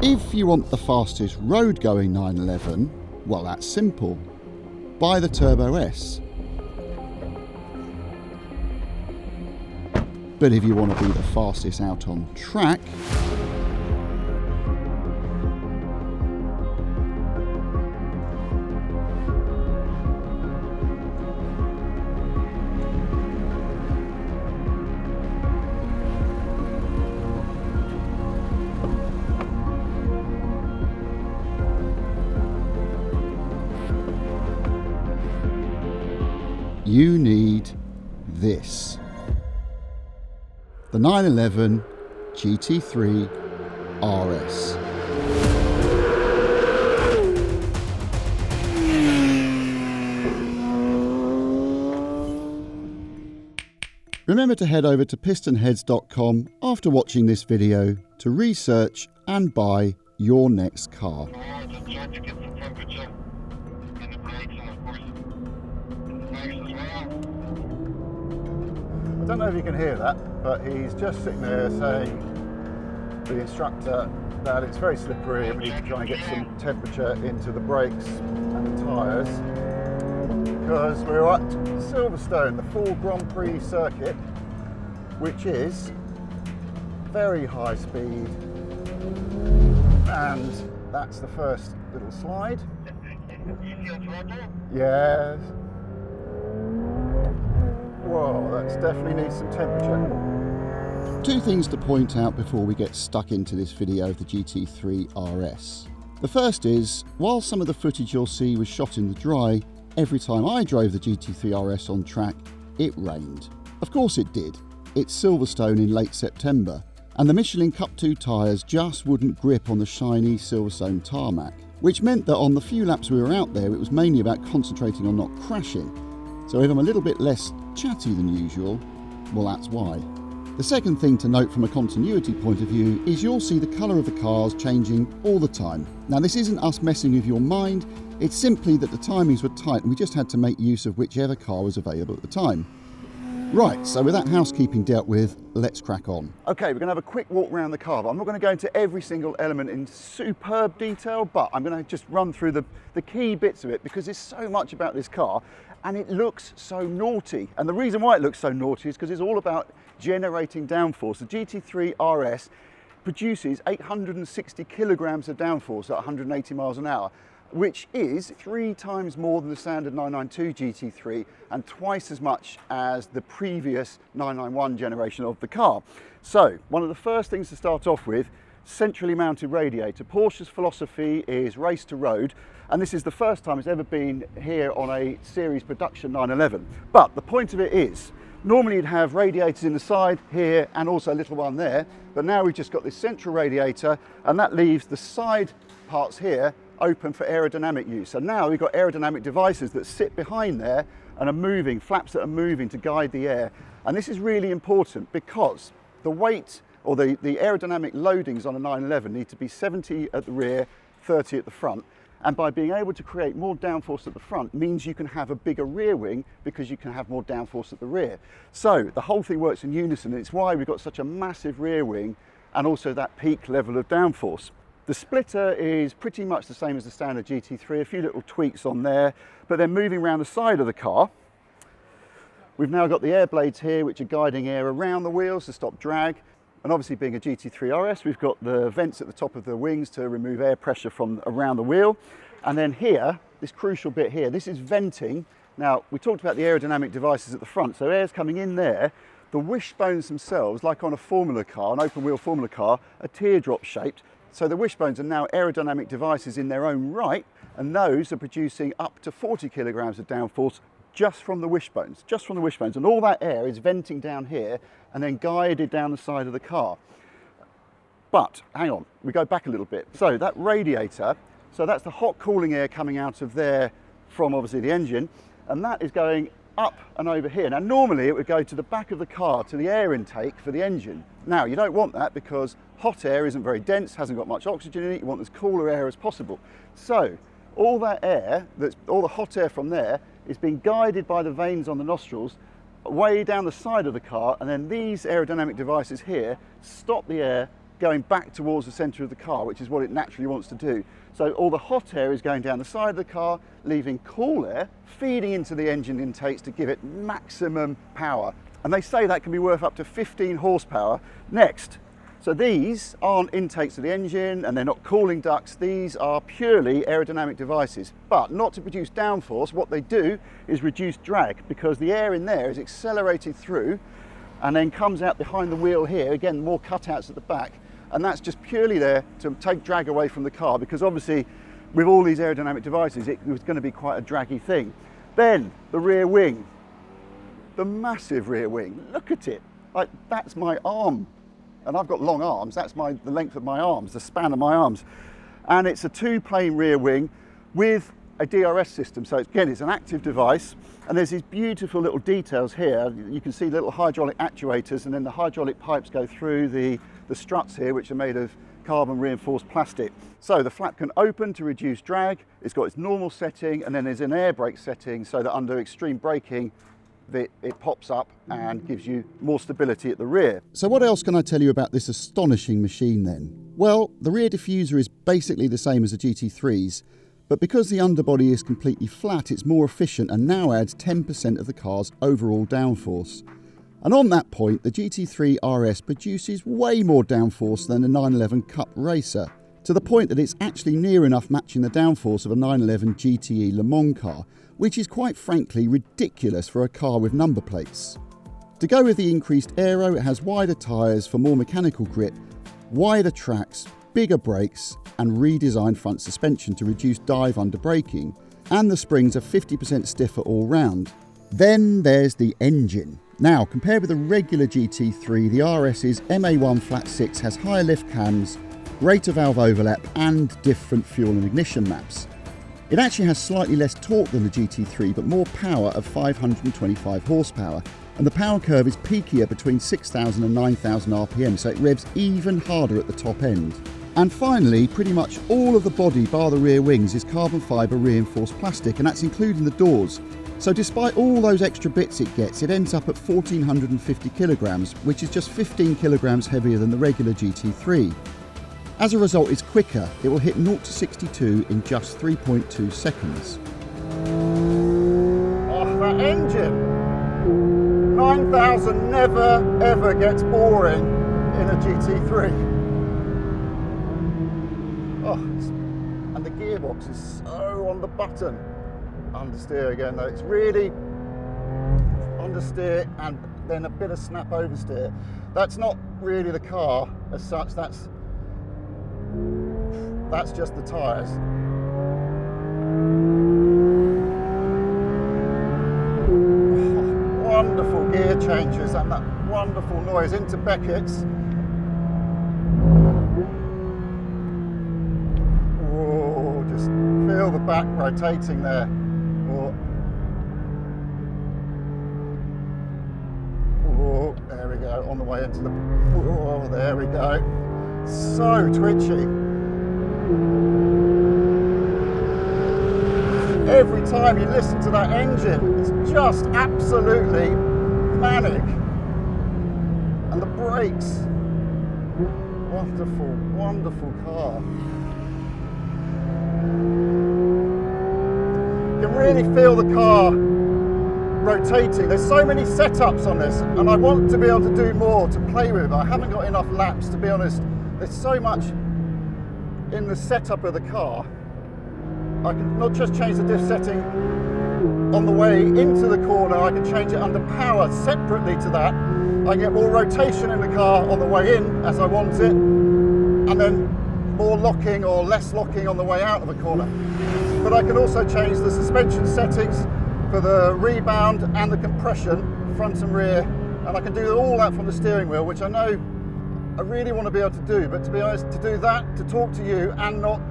If you want the fastest road-going 911, well, that's simple. Buy the Turbo S. But if you want to be the fastest out on track, you need this. The 911 GT3 RS. Remember to head over to PistonHeads.com after watching this video to research and buy your next car. I don't know if you can hear that, but he's just sitting there saying to the instructor that it's very slippery and we need to try and get some temperature into the brakes and the tyres, because we're at Silverstone, the full Grand Prix circuit, which is very high speed, and that's the first little slide. Yes. Whoa, that definitely needs some temperature. Two things to point out before we get stuck into this video of the GT3 RS. The first is, while some of the footage you'll see was shot in the dry, every time I drove the GT3 RS on track, it rained. Of course it did. It's Silverstone in late September, and the Michelin Cup 2 tyres just wouldn't grip on the shiny Silverstone tarmac, which meant that on the few laps we were out there, it was mainly about concentrating on not crashing. So if I'm a little bit less chatty than usual, well, that's why. The second thing to note from a continuity point of view is you'll see the colour of the cars changing all the time. Now, this isn't us messing with your mind, it's simply that the timings were tight and we just had to make use of whichever car was available at the time. Right, so with that housekeeping dealt with, let's crack on. Okay, we're going to have a quick walk around the car, but I'm not going to go into every single element in superb detail, but I'm going to just run through the key bits of it, because there's so much about this car and it looks so naughty. And the reason why it looks so naughty is because it's all about generating downforce. The GT3 RS produces 860 kilograms of downforce at 180 miles an hour, which is 3 times more than the standard 992 GT3 and twice as much as the previous 991 generation of the car. So, one of the first things to start off with, centrally mounted radiator. Porsche's philosophy is race to road, and this is the first time it's ever been here on a series production 911. But the point of it is, normally you'd have radiators in the side here and also a little one there, but now we've just got this central radiator, and that leaves the side parts here open for aerodynamic use. So now we've got aerodynamic devices that sit behind there and are moving, flaps that are moving to guide the air. And this is really important because the weight or the aerodynamic loadings on a 911 need to be 70 at the rear, 30 at the front. And by being able to create more downforce at the front means you can have a bigger rear wing because you can have more downforce at the rear. So the whole thing works in unison, and it's why we've got such a massive rear wing and also that peak level of downforce. The splitter is pretty much the same as the standard GT3, a few little tweaks on there, but then moving around the side of the car, we've now got the air blades here which are guiding air around the wheels to stop drag. And obviously being a GT3 RS, we've got the vents at the top of the wings to remove air pressure from around the wheel. And then here, this crucial bit here, this is venting. Now, we talked about the aerodynamic devices at the front, so air's coming in there. The wishbones themselves, like on a Formula car, an open wheel Formula car, are teardrop shaped. So the wishbones are now aerodynamic devices in their own right, and those are producing up to 40 kilograms of downforce just from the wishbones, and all that air is venting down here and then guided down the side of the car. But hang on, we go back a little bit. So that radiator, so that's the hot cooling air coming out of there from obviously the engine, and that is going up and over here. Now normally it would go to the back of the car to the air intake for the engine. Now you don't want that because hot air isn't very dense, hasn't got much oxygen in it, you want as cooler air as possible. So all that air, all the hot air from there, is being guided by the vanes on the nostrils way down the side of the car, and then these aerodynamic devices here stop the air going back towards the centre of the car, which is what it naturally wants to do. So all the hot air is going down the side of the car, leaving cool air, feeding into the engine intakes to give it maximum power. And they say that can be worth up to 15 horsepower. Next, so these aren't intakes of the engine and they're not cooling ducts, these are purely aerodynamic devices, but not to produce downforce. What they do is reduce drag, because the air in there is accelerated through and then comes out behind the wheel here, again more cutouts at the back, and that's just purely there to take drag away from the car, because obviously with all these aerodynamic devices it was going to be quite a draggy thing. Then the rear wing, the massive rear wing, look at it, like that's my arm. And I've got long arms, that's the length of my arms, the span of my arms. And it's a 2-plane rear wing with a DRS system. So again, it's an active device. And there's these beautiful little details here. You can see little hydraulic actuators, and then the hydraulic pipes go through the struts here, which are made of carbon reinforced plastic. So the flap can open to reduce drag. It's got its normal setting, and then there's an air brake setting so that under extreme braking, it pops up and gives you more stability at the rear. So what else can I tell you about this astonishing machine then? Well, the rear diffuser is basically the same as the GT3's, but because the underbody is completely flat, it's more efficient and now adds 10% of the car's overall downforce. And on that point, the GT3 RS produces way more downforce than the 911 Cup Racer, to the point that it's actually near enough matching the downforce of a 911 GTE Le Mans car, which is quite frankly ridiculous for a car with number plates. To go with the increased aero, it has wider tyres for more mechanical grip, wider tracks, bigger brakes and redesigned front suspension to reduce dive under braking, and the springs are 50% stiffer all round. Then there's the engine. Now, compared with the regular GT3, the RS's MA1 Flat 6 has higher lift cams, greater valve overlap and different fuel and ignition maps. It actually has slightly less torque than the GT3, but more power of 525 horsepower, and the power curve is peakier between 6,000 and 9,000 RPM, so it revs even harder at the top end. And finally, pretty much all of the body bar the rear wings is carbon fibre reinforced plastic, and that's including the doors. So despite all those extra bits it gets, it ends up at 1,450 kilograms, which is just 15 kilograms heavier than the regular GT3. As a result, it's quicker. It will hit 0 to 62 in just 3.2 seconds. Oh, that engine! 9,000 never ever gets boring in a GT3. Oh, and the gearbox is so on the button. Understeer again though, it's really understeer and then a bit of snap oversteer. That's not really the car as such, that's just the tyres. Oh, wonderful gear changes and that wonderful noise into Beckett's. Oh, just feel the back rotating there. Oh, there we go, on the way into the... Oh, there we go. So twitchy. Every time you listen to that engine, it's just absolutely manic. And the brakes, wonderful, wonderful car. You can really feel the car rotating. There's so many setups on this, and I want to be able to do more to play with. I haven't got enough laps, to be honest. There's so much in the setup of the car. I can not just change the diff setting on the way into the corner, I can change it under power separately to that. I get more rotation in the car on the way in as I want it, and then more locking or less locking on the way out of the corner. But I can also change the suspension settings for the rebound and the compression, front and rear, and I can do all that from the steering wheel, which I know I really want to be able to do, but to be honest, to do that, to talk to you and not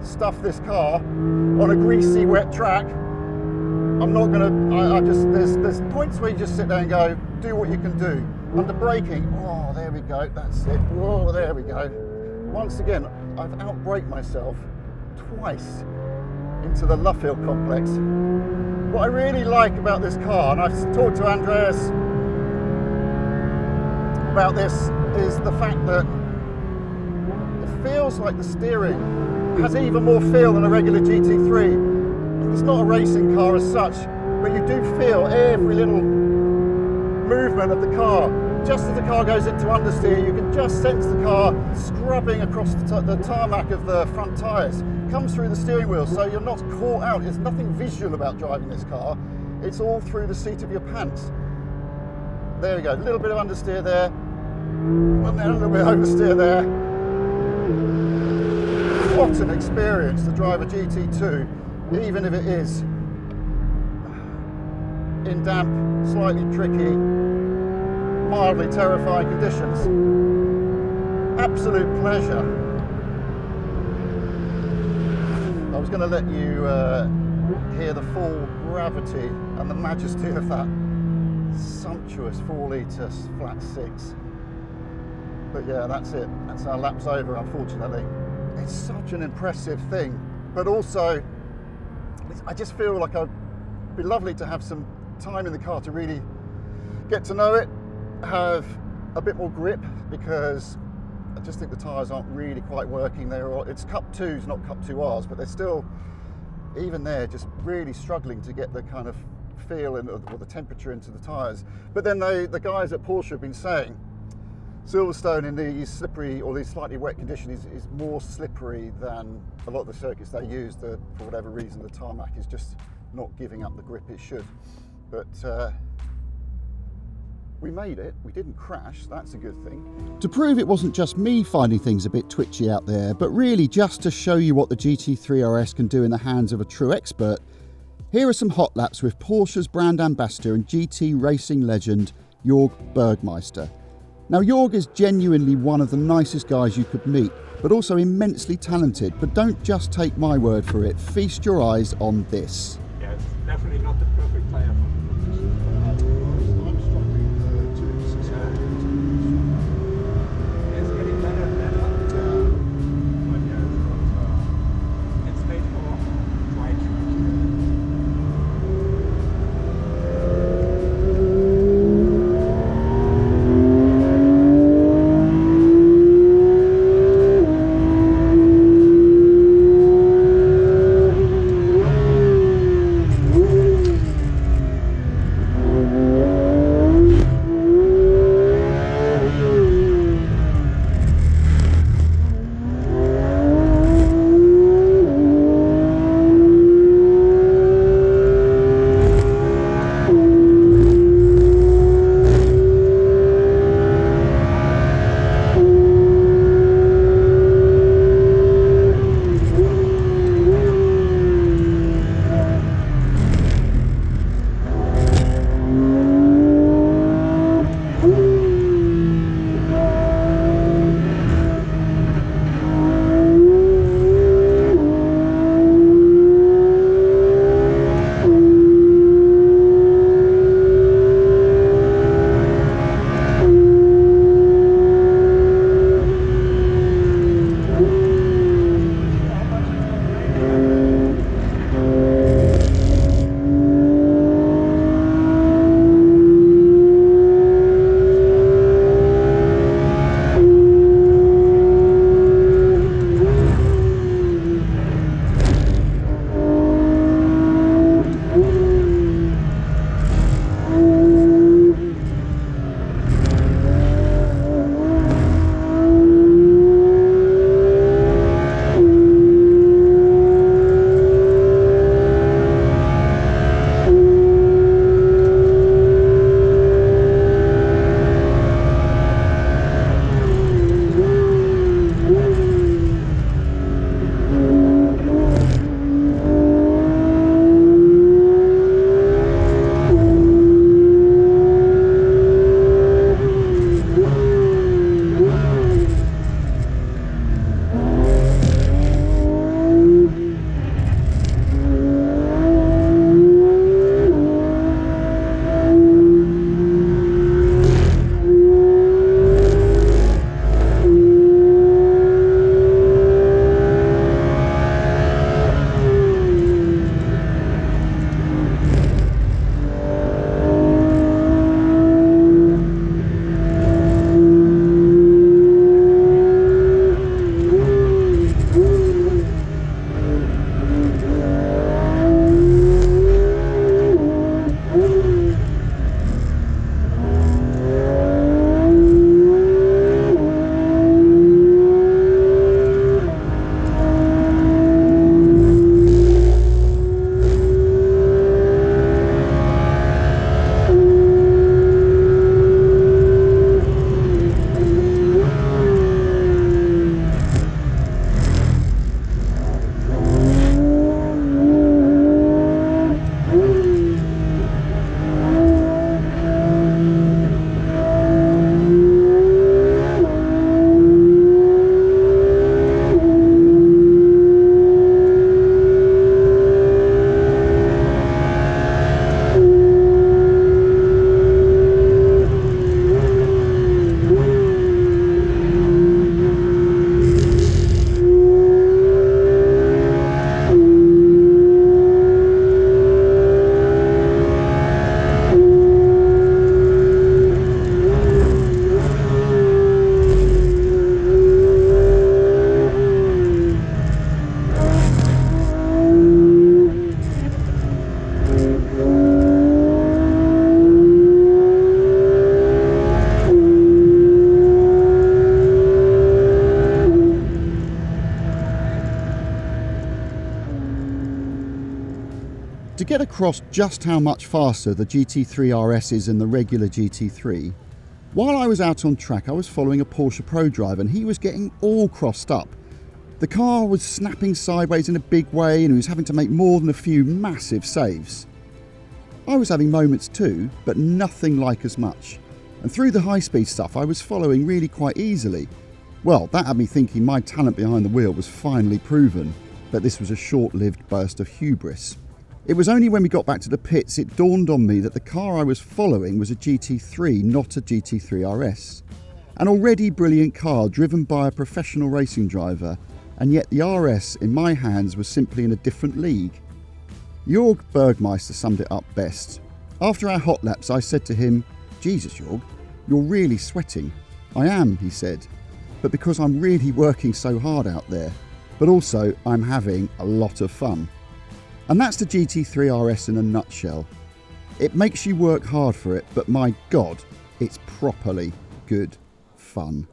stuff this car on a greasy, wet track, I'm not gonna, there's points where you just sit there and go, do what you can do. Under braking, oh, there we go, that's it, oh, there we go. Once again, I've outbraked myself twice into the Luffield complex. What I really like about this car, and I've talked to Andreas about this, is the fact that It feels like the steering has even more feel than a regular GT3. It's not a racing car as such, but you do feel every little movement of the car. Just as the car goes into understeer, you can just sense the car scrubbing across the tarmac of the front tyres. Comes through the steering wheel, so you're not caught out. There's nothing visual about driving this car. It's all through the seat of your pants. There we go, a little bit of understeer there, and then a little bit of oversteer there. What an experience to drive a GT2, even if it is in damp, slightly tricky, mildly terrifying conditions. Absolute pleasure. I was going to let you hear the full gravity and the majesty of that sumptuous 4-litre flat 6. But yeah, that's it. That's our lap's over, unfortunately. It's such an impressive thing. But also, I just feel like it'd be lovely to have some time in the car to really get to know it, have a bit more grip, because I just think the tyres aren't really quite working. It's Cup 2s, not Cup 2Rs, but they're still, even there, just really struggling to get the kind of feel or the temperature into the tyres. But then the guys at Porsche have been saying Silverstone in these slippery or these slightly wet conditions is more slippery than a lot of the circuits they use. For whatever reason, the tarmac is just not giving up the grip it should. But we made it, we didn't crash, that's a good thing. To prove it wasn't just me finding things a bit twitchy out there, but really just to show you what the GT3 RS can do in the hands of a true expert, here are some hot laps with Porsche's brand ambassador and GT racing legend, Jörg Bergmeister. Now, Jörg is genuinely one of the nicest guys you could meet, but also immensely talented. But don't just take my word for it, feast your eyes on this. Yeah, it's definitely not the perfect tyre for the competition. I'm struggling to subscribe. It's getting better and better. But yeah, it's made for dry track. to get across just how much faster the GT3 RS is than the regular GT3, while I was out on track I was following a Porsche Pro driver and he was getting all crossed up. The car was snapping sideways in a big way and he was having to make more than a few massive saves. I was having moments too, but nothing like as much. And through the high-speed stuff I was following really quite easily. Well, that had me thinking my talent behind the wheel was finally proven, but this was a short-lived burst of hubris. It was only when we got back to the pits it dawned on me that the car I was following was a GT3, not a GT3 RS. An already brilliant car driven by a professional racing driver, and yet the RS in my hands was simply in a different league. Jörg Bergmeister summed it up best. After our hot laps I said to him, "Jesus Jörg, you're really sweating." "I am," he said, "but because I'm really working so hard out there. But also I'm having a lot of fun." And that's the GT3 RS in a nutshell. It makes you work hard for it, but my God, it's properly good fun.